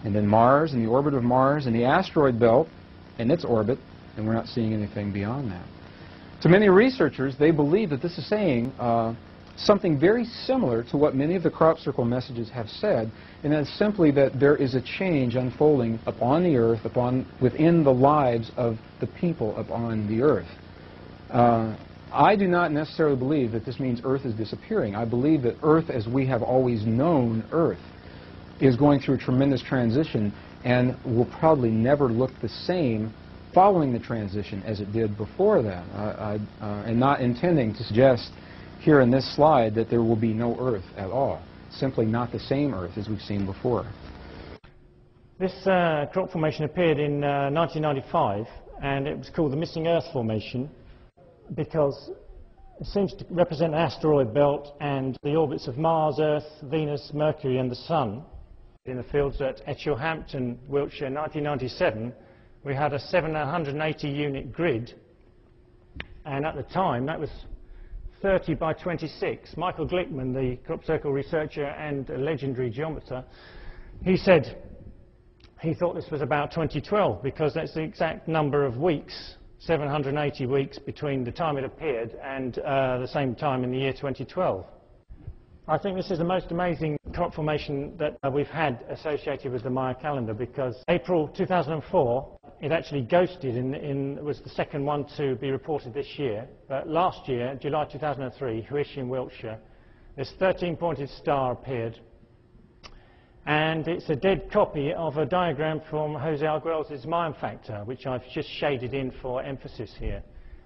and then Mars and the orbit of Mars and the asteroid belt and its orbit, and we're not seeing anything beyond that. To many researchers, they believe that this is saying something very similar to what many of the crop circle messages have said, and that's simply that there is a change unfolding upon the Earth, within the lives of the people upon the Earth. I do not necessarily believe that this means Earth is disappearing. I believe that Earth, as we have always known Earth, is going through a tremendous transition and will probably never look the same following the transition as it did before that. And not intending to suggest here in this slide that there will be no Earth at all. Simply not the same Earth as we've seen before. This crop formation appeared in 1995, and it was called the Missing Earth Formation because it seems to represent an asteroid belt and the orbits of Mars, Earth, Venus, Mercury and the Sun. In the fields at Etchell-Hampton, Wiltshire, 1997, we had a 780 unit grid, and at the time that was 30 by 26. Michael Glickman, the crop circle researcher and a legendary geometer, he said he thought this was about 2012 because that's the exact number of weeks, 780 weeks between the time it appeared and the same time in the year 2012. I think this is the most amazing crop formation that we've had associated with the Maya calendar because April 2004 it actually ghosted was the second one to be reported this year. But last year, July 2003, Huish in Wiltshire, this 13-pointed star appeared. And it's a dead copy of a diagram from Jose Arguelles' Mayan factor, which I've just shaded in for emphasis here.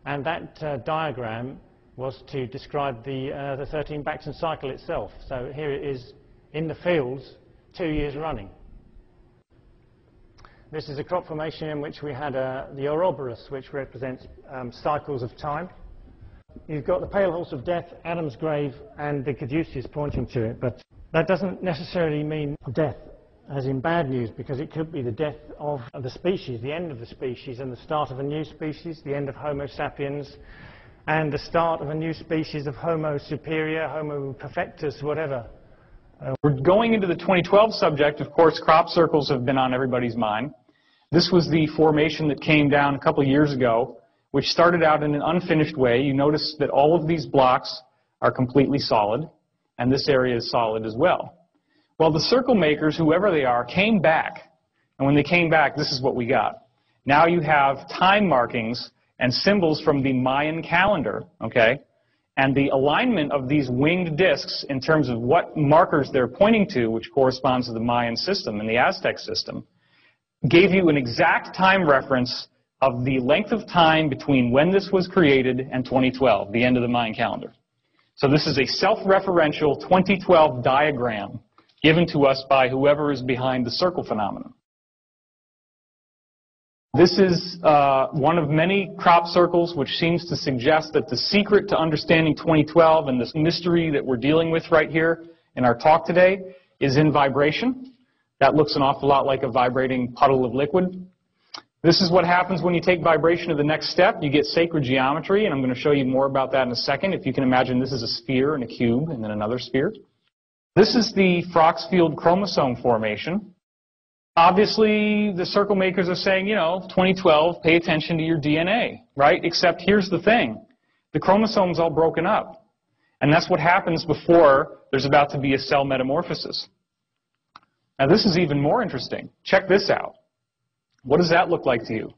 And that diagram was to describe the 13 Baxton cycle itself. So here it is in the fields 2 years running. This is a crop formation in which we had the Ouroboros, which represents cycles of time. You've got the pale horse of death, Adam's grave, and the caduceus pointing to it. But that doesn't necessarily mean death, as in bad news, because it could be the death of the species, the end of the species, and the start of a new species, the end of Homo sapiens, and the start of a new species of Homo superior, Homo perfectus, whatever. We're going into the 2012 subject. Of course, crop circles have been on everybody's mind. This was the formation that came down a couple of years ago, which started out in an unfinished way. You notice that all of these blocks are completely solid, and this area is solid as well. Well, the circle makers, whoever they are, came back. And when they came back, this is what we got. Now you have time markings and symbols from the Mayan calendar, okay? And the alignment of these winged discs in terms of what markers they're pointing to, which corresponds to the Mayan system and the Aztec system, gave you an exact time reference of the length of time between when this was created and 2012, the end of the Mayan calendar. So this is a self-referential 2012 diagram given to us by whoever is behind the circle phenomenon. This is one of many crop circles which seems to suggest that the secret to understanding 2012 and this mystery that we're dealing with right here in our talk today is in vibration. That looks an awful lot like a vibrating puddle of liquid. This is what happens when you take vibration to the next step. You get sacred geometry, and I'm going to show you more about that in a second. If you can imagine, this is a sphere and a cube and then another sphere. This is the Froxfield chromosome formation. Obviously, the circle makers are saying, 2012, pay attention to your DNA, right? Except here's the thing. The chromosome's all broken up. And that's what happens before there's about to be a cell metamorphosis. Now, this is even more interesting. Check this out. What does that look like to you?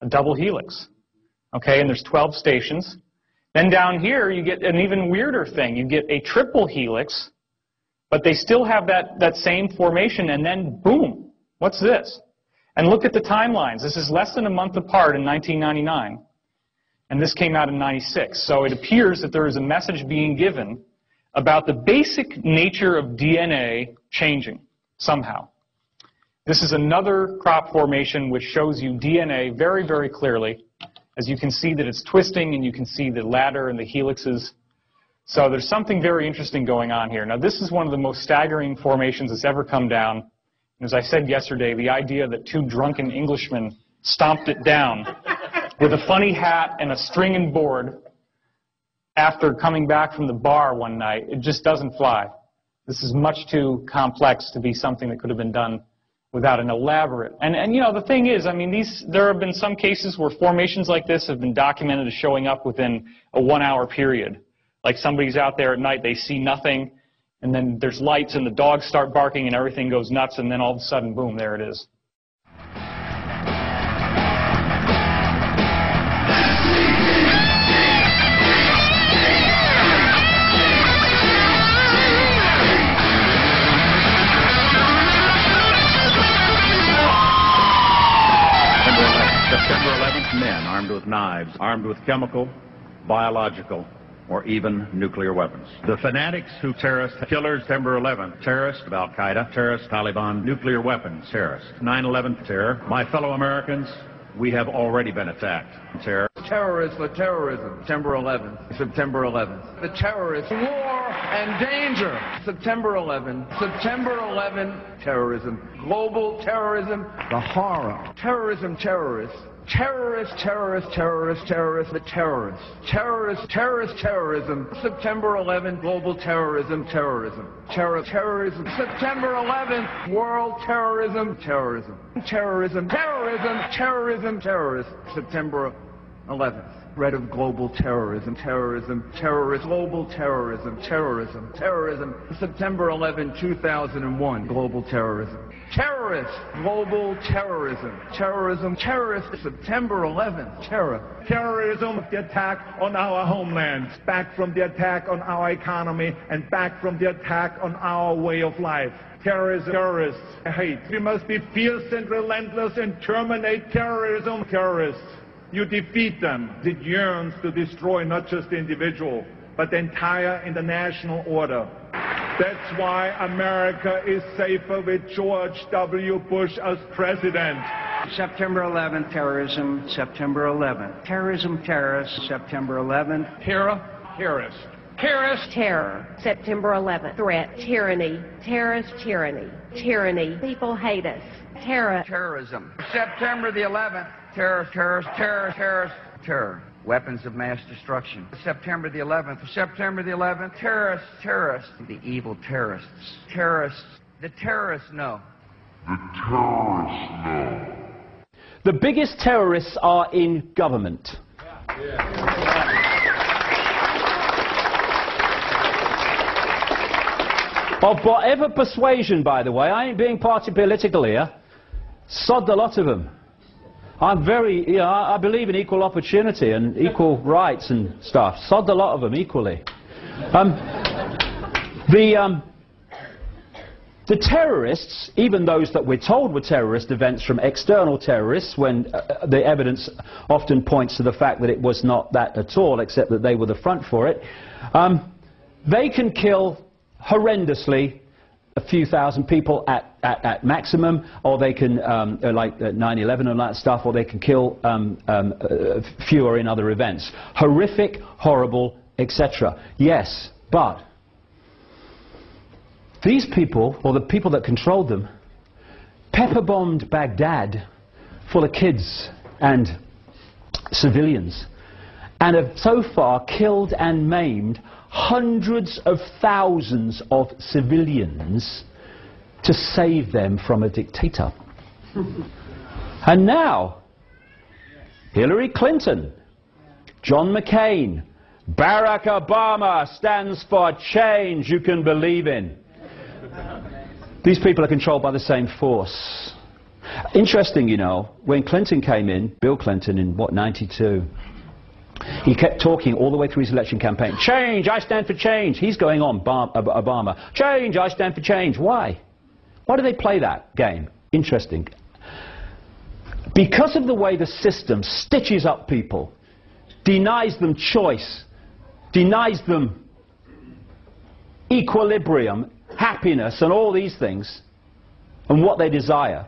A double helix. Okay, and there's 12 stations. Then down here, you get an even weirder thing. You get a triple helix, but they still have that same formation, and then boom, what's this? And look at the timelines. This is less than a month apart in 1999, and this came out in 96. So it appears that there is a message being given about the basic nature of DNA changing somehow. This is another crop formation which shows you DNA very, very clearly. As you can see that it's twisting, and you can see the ladder and the helixes. So there's something very interesting going on here. Now, this is one of the most staggering formations that's ever come down. And as I said yesterday, the idea that two drunken Englishmen stomped it down with a funny hat and a string and board after coming back from the bar one night, it just doesn't fly. This is much too complex to be something that could have been done without an elaborate. And you know, the thing is, I mean, there have been some cases where formations like this have been documented as showing up within a 1-hour period. Like somebody's out there at night, they see nothing, and then there's lights and the dogs start barking and everything goes nuts, and then all of a sudden, boom, there it is. September 11th, men armed with knives, armed with chemical, biological, or even nuclear weapons. The fanatics who terrorist killers, September 11th, terrorists of Al-Qaeda, terrorists, Taliban, nuclear weapons, terrorists. 9/11 terror. My fellow Americans, we have already been attacked. Terror. Terrorists for terrorism, September 11th, September 11th. The terrorists, war and danger, September 11th, September 11th, terrorism, global terrorism, the horror, terrorism, terrorists, terrorists, terrorists, terrorists, terrorists, the terrorists, terrorists, terrorist terrorism, September 11th, global terrorism, terrorism, terrorism, September 11th, world terrorism, terrorism, terrorism, terrorism, terrorism, terrorist, September 11th, threat of global terrorism, terrorism, terrorist, global terrorism, terrorism, terrorism, September 11, 2001, global terrorism. Terrorists, global terrorism, terrorism, terrorist, September 11th, terror. Terrorism, the attack on our homeland, back from the attack on our economy, and back from the attack on our way of life. Terrorism, terrorists, hate. We must be fierce and relentless and terminate terrorism. Terrorists, you defeat them. It yearns to destroy not just the individual, but the entire international order. That's why America is safer with George W. Bush as president. September 11th, terrorism, September 11th. Terrorism, terrorists, September 11th. Terror, terrorist. Terrorist, terror, September 11th. Threat, tyranny, terrorist, tyranny, tyranny. People hate us. Terror. Terrorism. September the 11th. Terror, terrorist, terror, terrorist, terror. Weapons of mass destruction. September the 11th. September the 11th. Terrorists, terrorists. The evil terrorists. Terrorists. The terrorists know. The terrorists know. The biggest terrorists are in government. Of whatever persuasion, by the way, I ain't being party political here. Sod the lot of them. I'm very, you know, I believe in equal opportunity and equal rights and stuff. Sod the lot of them equally. The terrorists, even those that we're told were terrorist events from external terrorists, when the evidence often points to the fact that it was not that at all, except that they were the front for it, they can kill horrendously a few thousand people at maximum, or they can, like 9/11 and that stuff, or they can kill fewer in other events. Horrific, horrible, etc. Yes, but these people, or the people that controlled them, pepper-bombed Baghdad full of kids and civilians, and have so far killed and maimed hundreds of thousands of civilians to save them from a dictator. And now, Hillary Clinton, John McCain, Barack Obama stands for change you can believe in. These people are controlled by the same force. Interesting, you know, when Clinton came in, Bill Clinton in, what, 92, he kept talking all the way through his election campaign. Change, I stand for change. He's going on, Obama. Change, I stand for change. Why? Why do they play that game? Interesting. Because of the way the system stitches up people, denies them choice, denies them equilibrium, happiness, and all these things, and what they desire.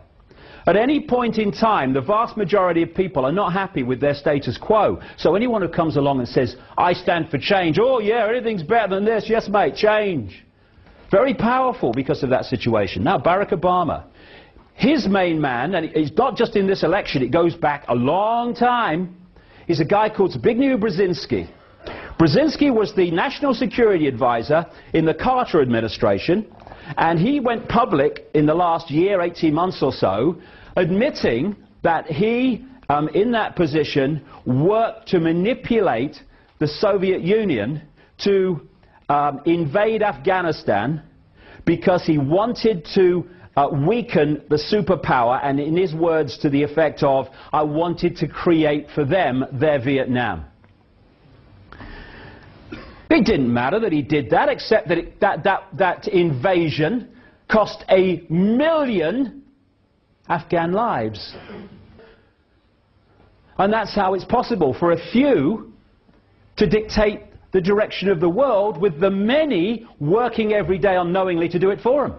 At any point in time, the vast majority of people are not happy with their status quo. So anyone who comes along and says, I stand for change, oh yeah, anything's better than this, yes mate, change. Very powerful because of that situation. Now, Barack Obama, his main man, and it's not just in this election, it goes back a long time, is a guy called Zbigniew Brzezinski. Brzezinski was the National Security Advisor in the Carter administration, And he went public in the last year, 18 months or so, admitting that he, in that position, worked to manipulate the Soviet Union to invade Afghanistan because he wanted to weaken the superpower, and in his words to the effect of, I wanted to create for them their Vietnam. It didn't matter that he did that, except that that invasion cost 1 million Afghan lives. And that's how it's possible for a few to dictate the direction of the world, with the many working every day unknowingly to do it for them.